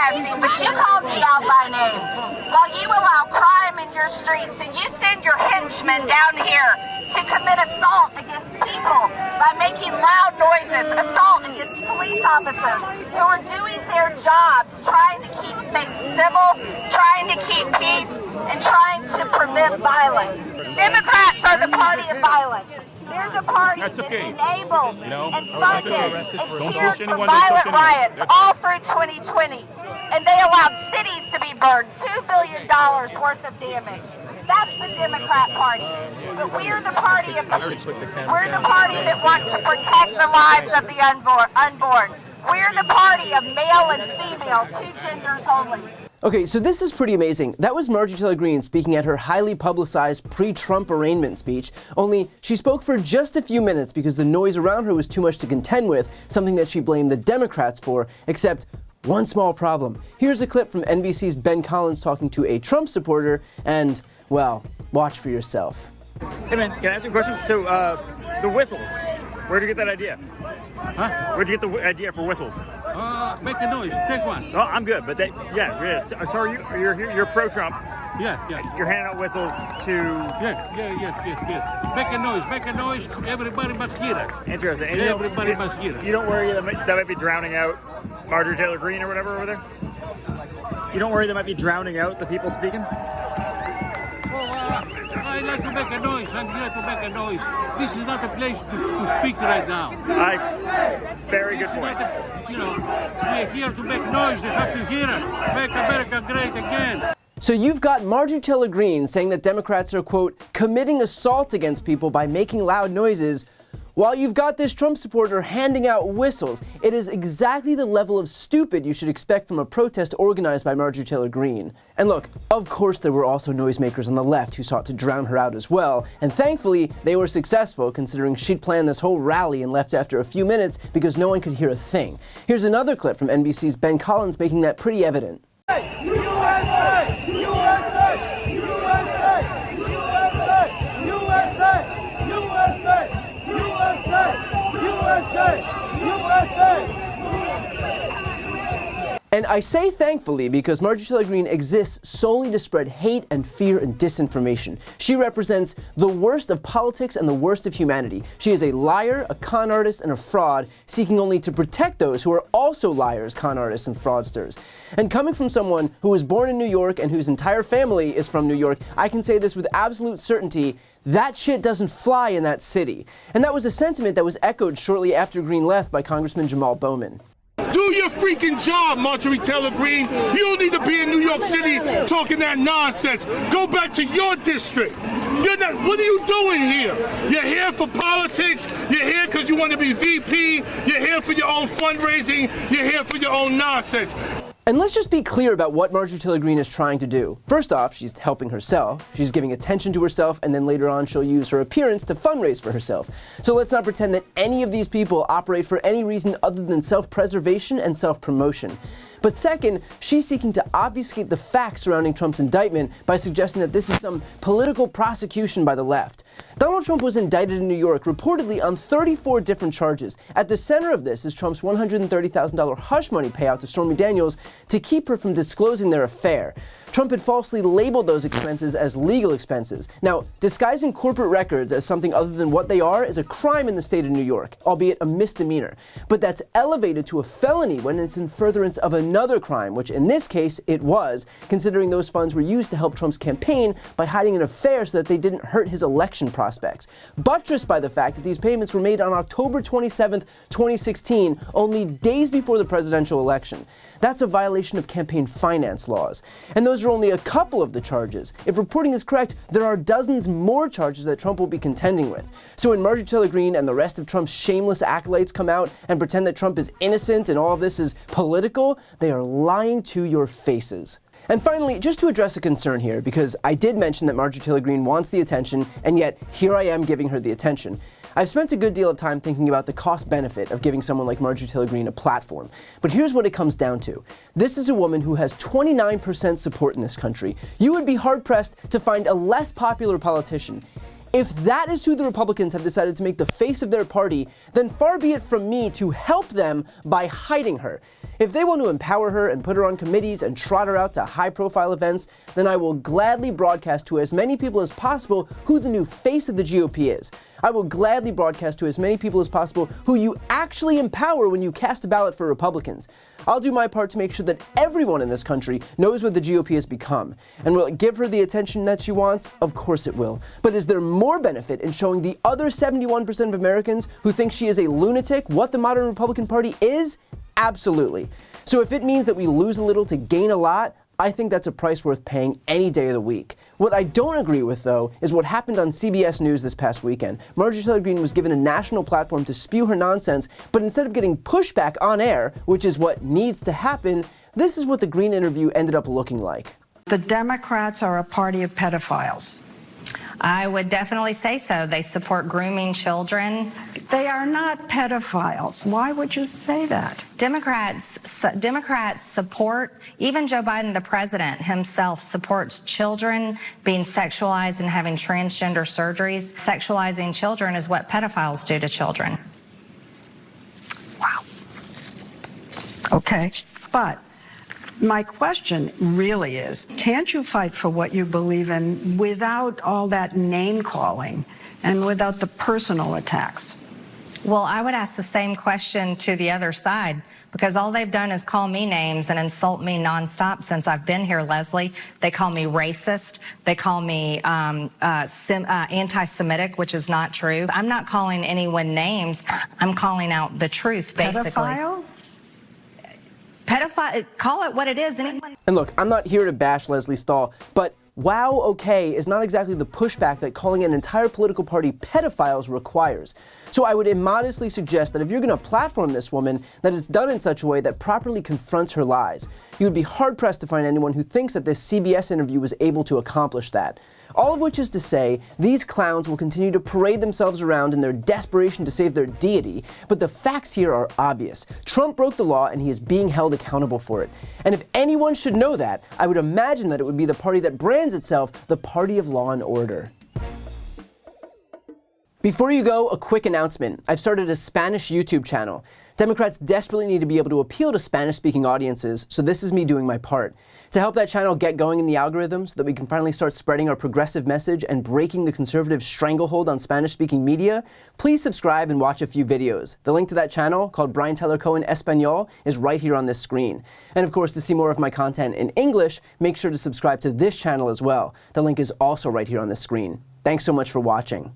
protesting, but you called me out by name. While you allow crime in your streets and you send your henchmen down here to commit assault against people by making loud noises, assault against police officers who are doing their jobs, trying to keep things civil, trying to keep peace, and trying to prevent violence. Democrats are the party of violence. They're the party that enabled and funded and cheered for violent riots all through 2020. And they allowed cities to be burned, $2 billion worth of damage. That's the Democrat Party. But we're the party of peace. We're the party that wants to protect the lives of the unborn. We're the party of male and female, two genders only. Okay, so this is pretty amazing. That was Marjorie Taylor Greene speaking at her highly publicized pre-Trump arraignment speech, only she spoke for just a few minutes because the noise around her was too much to contend with, something that she blamed the Democrats for, except one small problem. Here's a clip from NBC's Ben Collins talking to a Trump supporter, and, well, watch for yourself. Hey man, can I ask you a question? So, the whistles, where'd you get that idea? Huh? Where'd you get the idea for whistles? Make a noise. Take one. Oh, I'm good, but so you're pro-Trump. Yeah. You're handing out whistles to... Yes. Make a noise. Everybody must hear us. Interesting. And Everybody must hear us. You don't worry that might be drowning out Marjorie Taylor Greene or whatever over there? You don't worry that might be drowning out the people speaking? I like to make a noise. I'm here to make a noise. This is not a place to speak right now. Very good point. We're here to make noise. They have to hear us. Make America great again. So you've got Marjorie Taylor Greene saying that Democrats are, quote, committing assault against people by making loud noises, while you've got this Trump supporter handing out whistles. It is exactly the level of stupid you should expect from a protest organized by Marjorie Taylor Greene. And look, of course there were also noisemakers on the left who sought to drown her out as well, and thankfully they were successful considering she'd planned this whole rally and left after a few minutes because no one could hear a thing. Here's another clip from NBC's Ben Collins making that pretty evident. And I say thankfully because Marjorie Taylor Greene exists solely to spread hate and fear and disinformation. She represents the worst of politics and the worst of humanity. She is a liar, a con artist, and a fraud, seeking only to protect those who are also liars, con artists, and fraudsters. And coming from someone who was born in New York and whose entire family is from New York, I can say this with absolute certainty: that shit doesn't fly in that city. And that was a sentiment that was echoed shortly after Greene left by Congressman Jamal Bowman. Do your freaking job, Marjorie Taylor Greene. You don't need to be in New York City talking that nonsense. Go back to your district. What are you doing here? You're here for politics. You're here because you want to be VP. You're here for your own fundraising. You're here for your own nonsense. And let's just be clear about what Marjorie Taylor Greene is trying to do. First off, she's helping herself. She's giving attention to herself, and then later on she'll use her appearance to fundraise for herself. So let's not pretend that any of these people operate for any reason other than self-preservation and self-promotion. But second, she's seeking to obfuscate the facts surrounding Trump's indictment by suggesting that this is some political prosecution by the left. Donald Trump was indicted in New York reportedly on 34 different charges. At the center of this is Trump's $130,000 hush money payout to Stormy Daniels to keep her from disclosing their affair. Trump had falsely labeled those expenses as legal expenses. Now, disguising corporate records as something other than what they are is a crime in the state of New York, albeit a misdemeanor. But that's elevated to a felony when it's in furtherance of another crime, which in this case it was, considering those funds were used to help Trump's campaign by hiding an affair so that they didn't hurt his election prospects. Buttressed by the fact that these payments were made on October 27th, 2016, only days before the presidential election. That's a violation of campaign finance laws. And those are only a couple of the charges. If reporting is correct, there are dozens more charges that Trump will be contending with. So when Marjorie Taylor Greene and the rest of Trump's shameless acolytes come out and pretend that Trump is innocent and all of this is political, they are lying to your faces. And finally, just to address a concern here, because I did mention that Marjorie Taylor Greene wants the attention, and yet here I am giving her the attention. I've spent a good deal of time thinking about the cost-benefit of giving someone like Marjorie Taylor Greene a platform. But here's what it comes down to. This is a woman who has 29% support in this country. You would be hard-pressed to find a less popular politician. If that is who the Republicans have decided to make the face of their party, then far be it from me to help them by hiding her. If they want to empower her and put her on committees and trot her out to high-profile events, then I will gladly broadcast to as many people as possible who the new face of the GOP is. I will gladly broadcast to as many people as possible who you actually empower when you cast a ballot for Republicans. I'll do my part to make sure that everyone in this country knows what the GOP has become. And will it give her the attention that she wants? Of course it will. But is there more benefit in showing the other 71% of Americans who think she is a lunatic what the modern Republican Party is? Absolutely. So if it means that we lose a little to gain a lot, I think that's a price worth paying any day of the week. What I don't agree with, though, is what happened on CBS News this past weekend. Marjorie Taylor Greene was given a national platform to spew her nonsense, but instead of getting pushback on air, which is what needs to happen, this is what the Greene interview ended up looking like. The Democrats are a party of pedophiles. I would definitely say so. They support grooming children. They are not pedophiles. Why would you say that? Democrats support, even Joe Biden, the president himself, supports children being sexualized and having transgender surgeries. Sexualizing children is what pedophiles do to children. Wow. Okay, but my question really is, can't you fight for what you believe in without all that name-calling and without the personal attacks? Well, I would ask the same question to the other side, because all they've done is call me names and insult me nonstop since I've been here, Leslie. They call me racist. They call me anti-Semitic, which is not true. I'm not calling anyone names. I'm calling out the truth, basically. Pedophile? Pedophile, call it what it is. And look, I'm not here to bash Leslie Stahl, but wow, okay is not exactly the pushback that calling an entire political party pedophiles requires. So I would immodestly suggest that if you're going to platform this woman, that it's done in such a way that properly confronts her lies. You would be hard-pressed to find anyone who thinks that this CBS interview was able to accomplish that. All of which is to say, these clowns will continue to parade themselves around in their desperation to save their deity, but the facts here are obvious. Trump broke the law and he is being held accountable for it. And if anyone should know that, I would imagine that it would be the party that brands itself the party of law and order. Before you go, a quick announcement. I've started a Spanish YouTube channel. Democrats desperately need to be able to appeal to Spanish-speaking audiences, so this is me doing my part. To help that channel get going in the algorithm so that we can finally start spreading our progressive message and breaking the conservative stranglehold on Spanish-speaking media, please subscribe and watch a few videos. The link to that channel, called Brian Taylor Cohen Espanol, is right here on this screen. And of course, to see more of my content in English, make sure to subscribe to this channel as well. The link is also right here on this screen. Thanks so much for watching.